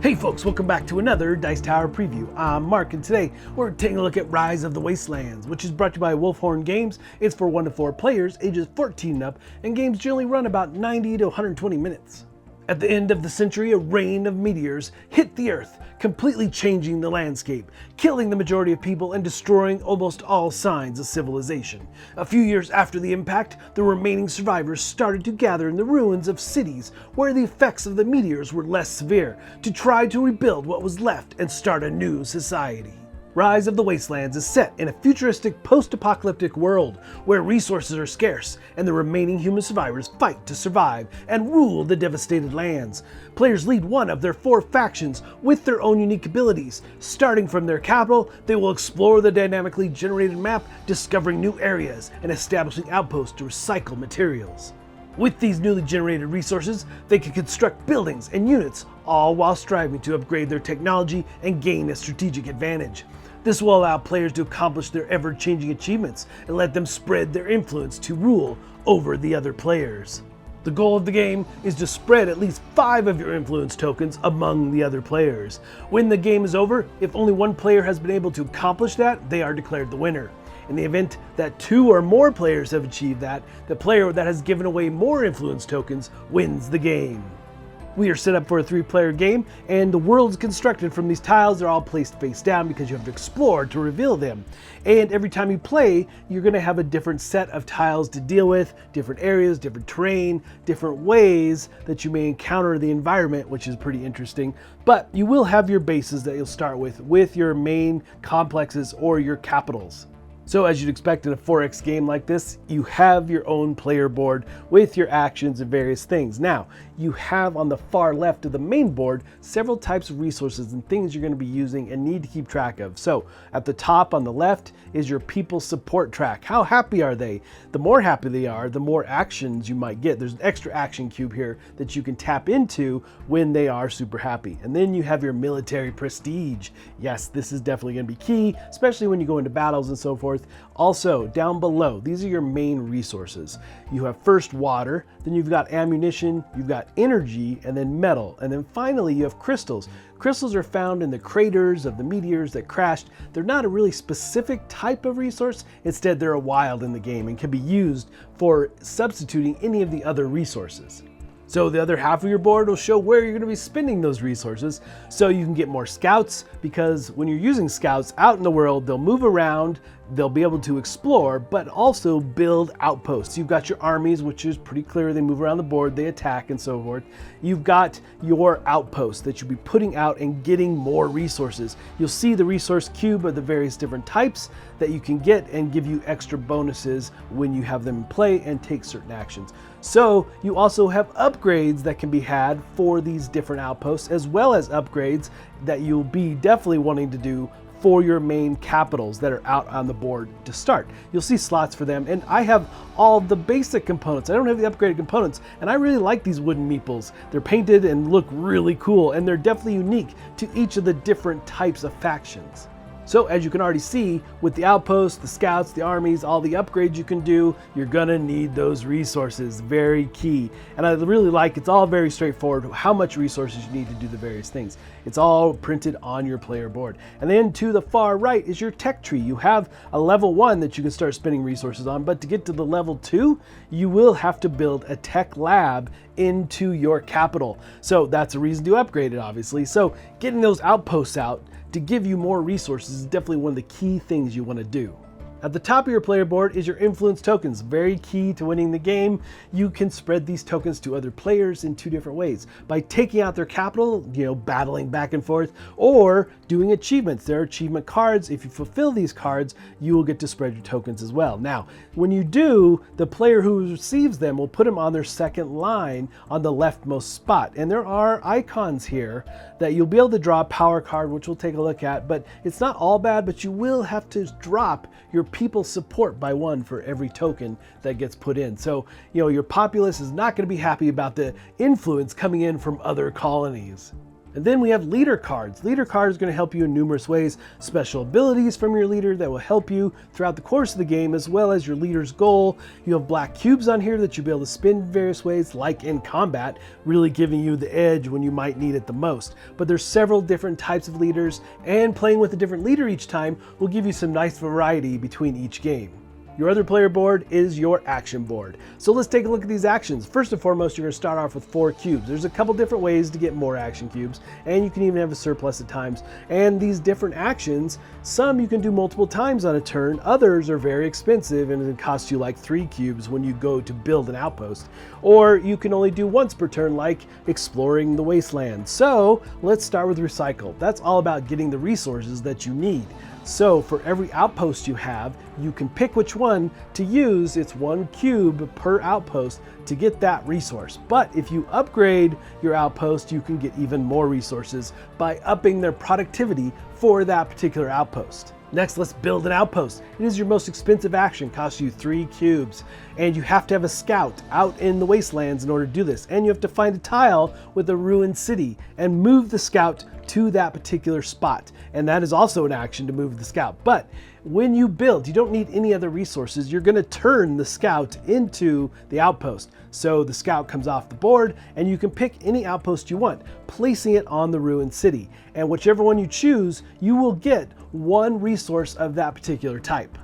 Hey folks, welcome back to another Dice Tower preview. I'm Mark, and today we're taking a look at Rise of the Wastelands, which is brought to you by Wolfhorn Games. It's for 1 to 4 players, ages 14 and up, and games generally run about 90 to 120 minutes. At the end of the century, a rain of meteors hit the Earth, completely changing the landscape, killing the majority of people and destroying almost all signs of civilization. A few years after the impact, the remaining survivors started to gather in the ruins of cities where the effects of the meteors were less severe, to try to rebuild what was left and start a new society. Rise of the Wastelands is set in a futuristic post-apocalyptic world where resources are scarce and the remaining human survivors fight to survive and rule the devastated lands. Players lead one of their 4 factions with their own unique abilities. Starting from their capital, they will explore the dynamically generated map, discovering new areas and establishing outposts to recycle materials. With these newly generated resources, they can construct buildings and units, all while striving to upgrade their technology and gain a strategic advantage. This will allow players to accomplish their ever-changing achievements and let them spread their influence to rule over the other players. The goal of the game is to spread at least 5 of your influence tokens among the other players. When the game is over, if only one player has been able to accomplish that, they are declared the winner. In the event that 2 or more players have achieved that, the player that has given away more influence tokens wins the game. We are set up for a 3-player game, and the world is constructed from these tiles. They're all placed face down because you have to explore to reveal them. And every time you play, you're going to have a different set of tiles to deal with, different areas, different terrain, different ways that you may encounter the environment, which is pretty interesting. But you will have your bases that you'll start with your main complexes or your capitals. So as you'd expect in a 4X game like this, you have your own player board with your actions and various things. Now, you have on the far left of the main board several types of resources and things you're going to be using and need to keep track of. So at the top on the left is your people support track. How happy are they? The more happy they are, the more actions you might get. There's an extra action cube here that you can tap into when they are super happy. And then you have your military prestige. Yes, this is definitely going to be key, especially when you go into battles and so forth. Also, down below, these are your main resources. You have first water, then you've got ammunition, you've got energy, and then metal. And then finally, you have crystals. Crystals are found in the craters of the meteors that crashed. They're not a really specific type of resource. Instead, they're a wild in the game and can be used for substituting any of the other resources. So the other half of your board will show where you're going to be spending those resources, so you can get more scouts, because when you're using scouts out in the world, they'll move around, they'll be able to explore, but also build outposts. You've got your armies, which is pretty clear. They move around the board, they attack and so forth. You've got your outposts that you'll be putting out and getting more resources. You'll see the resource cube of the various different types that you can get and give you extra bonuses when you have them in play and take certain actions. So you also have upgrades that can be had for these different outposts, as well as upgrades that you'll be definitely wanting to do for your main capitals that are out on the board to start. You'll see slots for them, and I have all the basic components. I don't have the upgraded components, and I really like these wooden meeples. They're painted and look really cool, and they're definitely unique to each of the different types of factions. So as you can already see, with the outposts, the scouts, the armies, all the upgrades you can do, you're gonna need those resources. Very key. And I really like, it's all very straightforward how much resources you need to do the various things. It's all printed on your player board. And then to the far right is your tech tree. You have a level 1 that you can start spending resources on, but to get to the level 2, you will have to build a tech lab into your capital. So that's a reason to upgrade it, obviously. So getting those outposts out to give you more resources is definitely one of the key things you want to do. At the top of your player board is your influence tokens, very key to winning the game. You can spread these tokens to other players in 2 different ways. By taking out their capital, battling back and forth, or doing achievements. There are achievement cards. If you fulfill these cards, you will get to spread your tokens as well. Now, when you do, the player who receives them will put them on their second line on the leftmost spot. And there are icons here that you'll be able to draw a power card, which we'll take a look at, but it's not all bad, but you will have to drop your people support by 1 for every token that gets put in. So, your populace is not going to be happy about the influence coming in from other colonies. And then we have leader cards. Leader cards are going to help you in numerous ways. Special abilities from your leader that will help you throughout the course of the game, as well as your leader's goal. You have black cubes on here that you'll be able to spin in various ways, like in combat, really giving you the edge when you might need it the most. But there's several different types of leaders, and playing with a different leader each time will give you some nice variety between each game. Your other player board is your action board. So let's take a look at these actions. First and foremost, you're going to start off with 4 cubes. There's a couple different ways to get more action cubes, and you can even have a surplus at times. And these different actions, some you can do multiple times on a turn, others are very expensive and it costs you like 3 cubes when you go to build an outpost. Or you can only do once per turn, like exploring the Wastelands. So let's start with recycle. That's all about getting the resources that you need. So for every outpost you have, you can pick which one to use. It's 1 cube per outpost to get that resource. But if you upgrade your outpost, you can get even more resources by upping their productivity for that particular outpost. Next, let's build an outpost. It is your most expensive action, costs you 3 cubes. And you have to have a scout out in the Wastelands in order to do this. And you have to find a tile with a ruined city and move the scout to that particular spot. And that is also an action to move the scout. But when you build, you don't need any other resources. You're going to turn the scout into the outpost. So the scout comes off the board and you can pick any outpost you want, placing it on the ruined city. And whichever one you choose, you will get 1 resource of that particular type.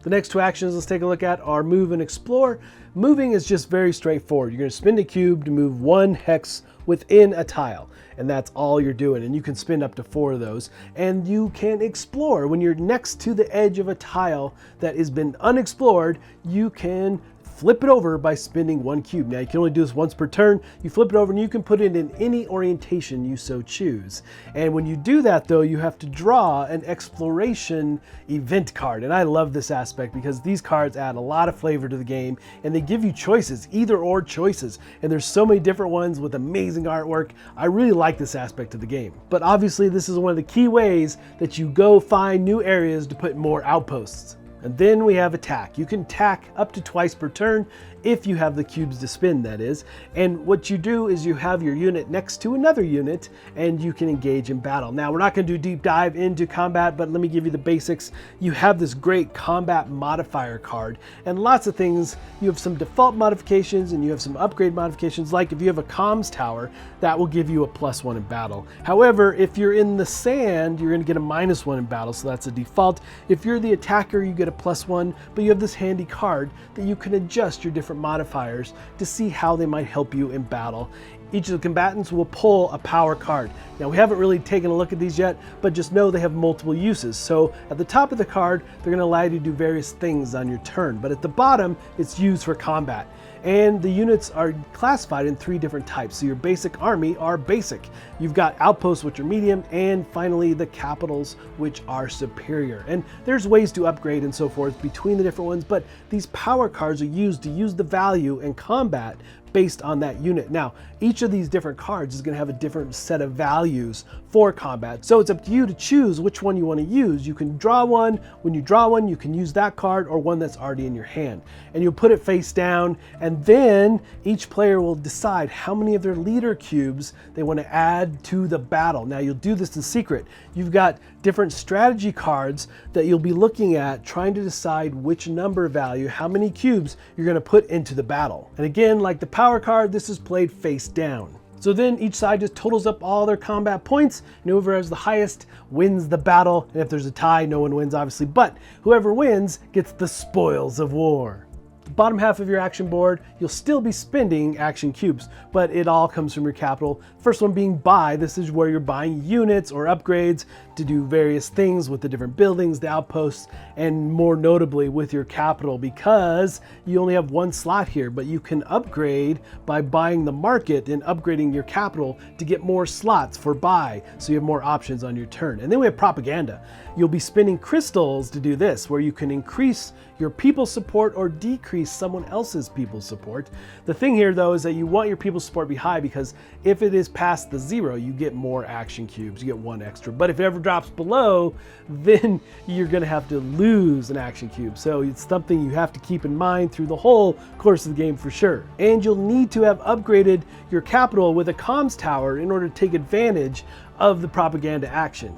The next 2 actions let's take a look at are move and explore. Moving is just very straightforward. You're going to spend a cube to move 1 hex within a tile, and that's all you're doing. And you can spend up to 4 of those, and you can explore. When you're next to the edge of a tile that has been unexplored, you can flip it over by spending 1 cube. Now you can only do this once per turn. You flip it over and you can put it in any orientation you so choose. And when you do that though, you have to draw an exploration event card. And I love this aspect because these cards add a lot of flavor to the game and they give you choices, either or choices. And there's so many different ones with amazing artwork. I really like this aspect of the game. But obviously this is one of the key ways that you go find new areas to put more outposts. And then we have attack. You can attack up to twice per turn if you have the cubes to spin, that is. And what you do is you have your unit next to another unit and you can engage in battle. Now, we're not going to do deep dive into combat, but let me give you the basics. You have this great combat modifier card and lots of things. You have some default modifications and you have some upgrade modifications, like if you have a comms tower, that will give you a +1 in battle. However, if you're in the sand, you're going to get a -1 in battle, so that's a default. If you're the attacker, you get a +1, but you have this handy card that you can adjust your different modifiers to see how they might help you in battle. Each of the combatants will pull a power card. Now, we haven't really taken a look at these yet, but just know they have multiple uses. So at the top of the card, they're going to allow you to do various things on your turn, but at the bottom, it's used for combat. And the units are classified in 3 different types. So your basic army are basic. You've got outposts, which are medium, and finally the capitals, which are superior. And there's ways to upgrade and so forth between the different ones, but these power cards are used to use the value in combat based on that unit. Now, each of these different cards is going to have a different set of values for combat. So it's up to you to choose which one you want to use. You can draw one. When you draw one, you can use that card or one that's already in your hand. And you'll put it face down, and then each player will decide how many of their leader cubes they want to add to the battle. Now, you'll do this in secret. You've got different strategy cards that you'll be looking at, trying to decide which number value, how many cubes you're going to put into the battle. And again, like the power card, this is played face down. So then each side just totals up all their combat points, and whoever has the highest wins the battle. And if there's a tie, no one wins, obviously, but whoever wins gets the spoils of war. The bottom half of your action board, you'll still be spending action cubes, but it all comes from your capital. First one being buy. This is where you're buying units or upgrades to do various things with the different buildings, the outposts, and more notably with your capital, because you only have 1 slot here, but you can upgrade by buying the market and upgrading your capital to get more slots for buy, so you have more options on your turn. And then we have propaganda. You'll be spending crystals to do this, where you can increase your people support or decrease increase someone else's people support. The thing here though is that you want your people support to be high, because if it is past the 0, you get more action cubes, you get 1 extra. But if it ever drops below, then you're gonna have to lose an action cube. So it's something you have to keep in mind through the whole course of the game for sure. And you'll need to have upgraded your capital with a comms tower in order to take advantage of the propaganda action.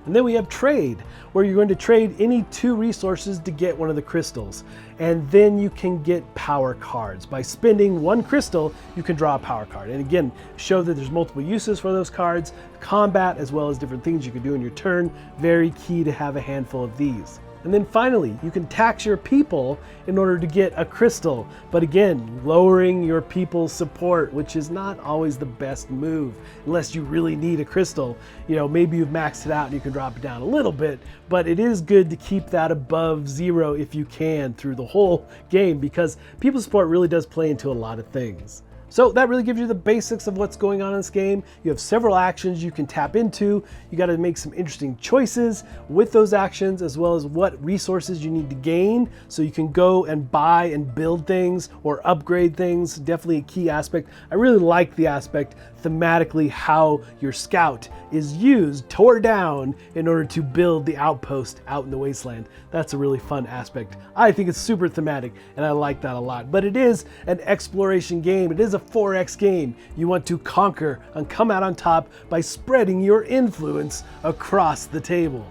And then we have trade, where you're going to trade any 2 resources to get one of the crystals. And then you can get power cards. By spending 1 crystal, you can draw a power card. And again, show that there's multiple uses for those cards, combat, as well as different things you can do in your turn. Very key to have a handful of these. And then finally, you can tax your people in order to get a crystal. But again, lowering your people's support, which is not always the best move unless you really need a crystal. You know, maybe you've maxed it out and you can drop it down a little bit, but it is good to keep that above 0 if you can through the whole game, because people's support really does play into a lot of things. So that really gives you the basics of what's going on in this game. You have several actions you can tap into. You got to make some interesting choices with those actions, as well as what resources you need to gain so you can go and buy and build things or upgrade things. Definitely a key aspect. I really like the aspect thematically how your scout is used, tore down, in order to build the outpost out in the wasteland. That's a really fun aspect. I think it's super thematic and I like that a lot. But it is an exploration game. It is a 4X game. You want to conquer and come out on top by spreading your influence across the table.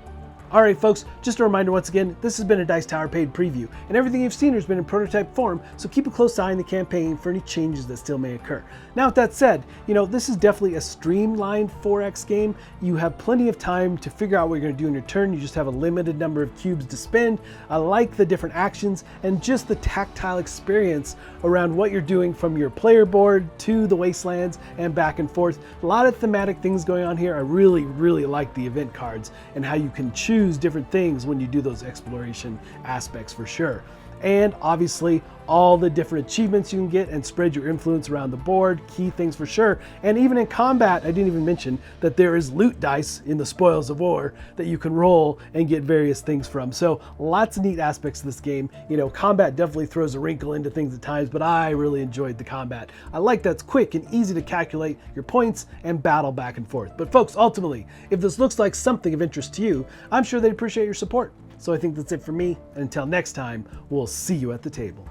All right, folks, just a reminder once again, this has been a Dice Tower paid preview, and everything you've seen has been in prototype form, so keep a close eye on the campaign for any changes that still may occur. Now, with that said, you know, this is definitely a streamlined 4X game. You have plenty of time to figure out what you're going to do in your turn. You just have a limited number of cubes to spend. I like the different actions and just the tactile experience around what you're doing from your player board to the Wastelands and back and forth. A lot of thematic things going on here. I really, really like the event cards and how you can choose different things when you do those exploration aspects for sure. And obviously all the different achievements you can get and spread your influence around the board, key things for sure. And even in combat, I didn't even mention that there is loot dice in the Spoils of War that you can roll and get various things from. So lots of neat aspects of this game. You know, combat definitely throws a wrinkle into things at times, but I really enjoyed the combat. I like that it's quick and easy to calculate your points and battle back and forth. But folks, ultimately, if this looks like something of interest to you, I'm sure they'd appreciate your support. So I think that's it for me, and until next time, we'll see you at the table.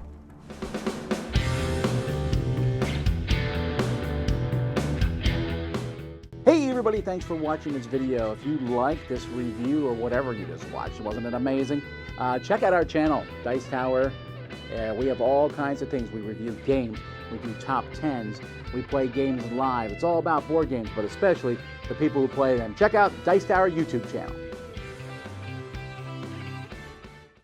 Hey everybody, thanks for watching this video. If you like this review or whatever you just watched, wasn't it amazing? Check out our channel, Dice Tower. We have all kinds of things. We review games, we do top 10s, we play games live. It's all about board games, but especially the people who play them. Check out Dice Tower YouTube channel.